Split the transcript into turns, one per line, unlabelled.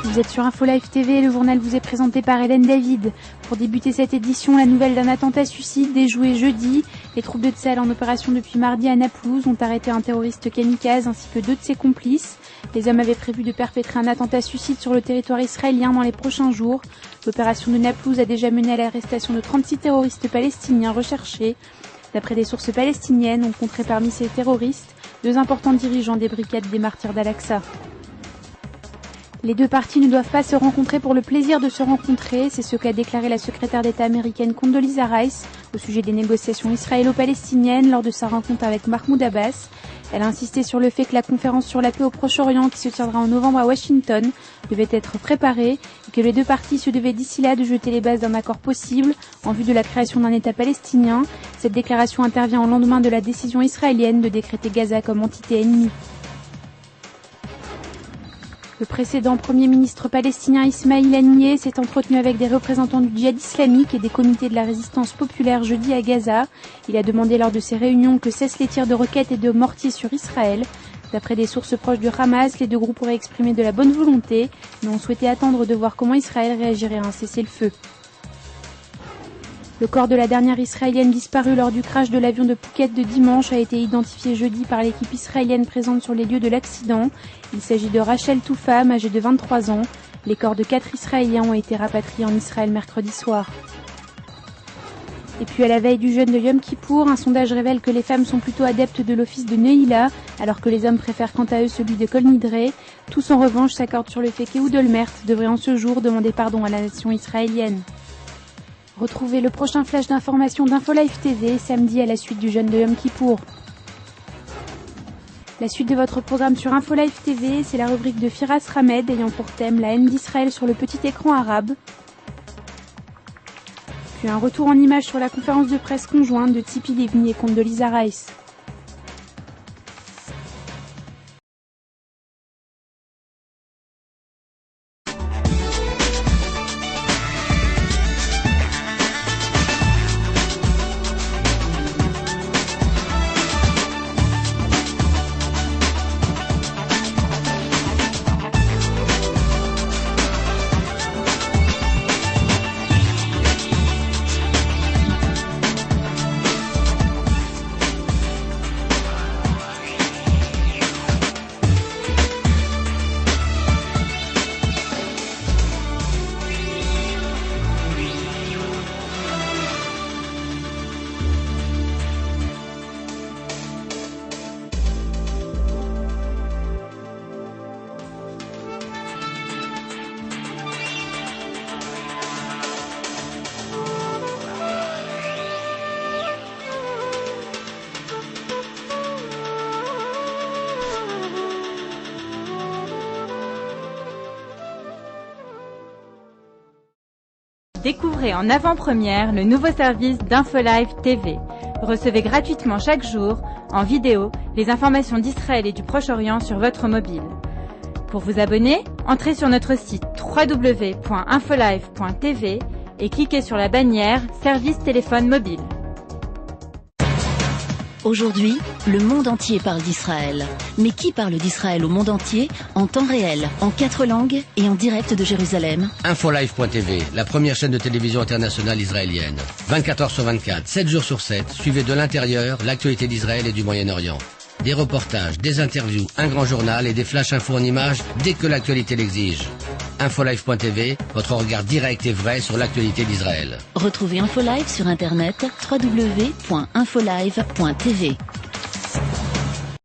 Vous êtes sur InfoLive TV, le journal vous est présenté par Hélène David. Pour débuter cette édition, la nouvelle d'un attentat suicide déjoué jeudi. Les troupes de Tsahal en opération depuis mardi à Naplouse ont arrêté un terroriste kamikaze ainsi que 2 de ses complices. Les hommes avaient prévu de perpétrer un attentat suicide sur le territoire israélien dans les prochains jours. L'opération de Naplouse a déjà mené à l'arrestation de 36 terroristes palestiniens recherchés. D'après des sources palestiniennes, on compterait parmi ces terroristes 2 importants dirigeants des brigades des martyrs d'Al-Aqsa. Les 2 parties ne doivent pas se rencontrer pour le plaisir de se rencontrer, c'est ce qu'a déclaré la secrétaire d'État américaine Condoleezza Rice au sujet des négociations israélo-palestiniennes lors de sa rencontre avec Mahmoud Abbas. Elle a insisté sur le fait que la conférence sur la paix au Proche-Orient qui se tiendra en novembre à Washington devait être préparée et que les 2 parties se devaient d'ici là de jeter les bases d'un accord possible en vue de la création d'un État palestinien. Cette déclaration intervient au lendemain de la décision israélienne de décréter Gaza comme entité ennemie. Le précédent Premier ministre palestinien Ismail Haniyeh s'est entretenu avec des représentants du djihad islamique et des comités de la résistance populaire jeudi à Gaza. Il a demandé lors de ces réunions que cessent les tirs de roquettes et de mortiers sur Israël. D'après des sources proches du Hamas, les 2 groupes auraient exprimé de la bonne volonté, mais ont souhaité attendre de voir comment Israël réagirait à un cessez-le-feu. Le corps de la dernière israélienne disparue lors du crash de l'avion de Phuket de dimanche a été identifié jeudi par l'équipe israélienne présente sur les lieux de l'accident. Il s'agit de Rachel Toufam, âgée de 23 ans. Les corps de 4 Israéliens ont été rapatriés en Israël mercredi soir. Et puis à la veille du jeûne de Yom Kippour, un sondage révèle que les femmes sont plutôt adeptes de l'office de Neila, alors que les hommes préfèrent quant à eux celui de Kol Nidre. Tous en revanche s'accordent sur le fait qu'Ehud Olmert devrait en ce jour demander pardon à la nation israélienne. Retrouvez le prochain flash d'information d'InfoLive TV samedi à la suite du jeûne de Yom Kippour. La suite de votre programme sur InfoLive TV, c'est la rubrique de Firas Ramed ayant pour thème la haine d'Israël sur le petit écran arabe. Puis un retour en images sur la conférence de presse conjointe de Tzipi Livni et Condoleezza Rice.
Découvrez en avant-première le nouveau service d'InfoLive TV. Recevez gratuitement chaque jour, en vidéo, les informations d'Israël et du Proche-Orient sur votre mobile. Pour vous abonner, entrez sur notre site www.infolive.tv et cliquez sur la bannière Service téléphone mobile.
Aujourd'hui, le monde entier parle d'Israël. Mais qui parle d'Israël au monde entier, en temps réel, en 4 langues et en direct de Jérusalem?
InfoLive.tv, la première chaîne de télévision internationale israélienne. 24 heures sur 24, 7 jours sur 7, suivez de l'intérieur l'actualité d'Israël et du Moyen-Orient. Des reportages, des interviews, un grand journal et des flash infos en images dès que l'actualité l'exige. InfoLive.tv, votre regard direct et vrai sur l'actualité d'Israël.
Retrouvez InfoLive sur internet www.infolive.tv.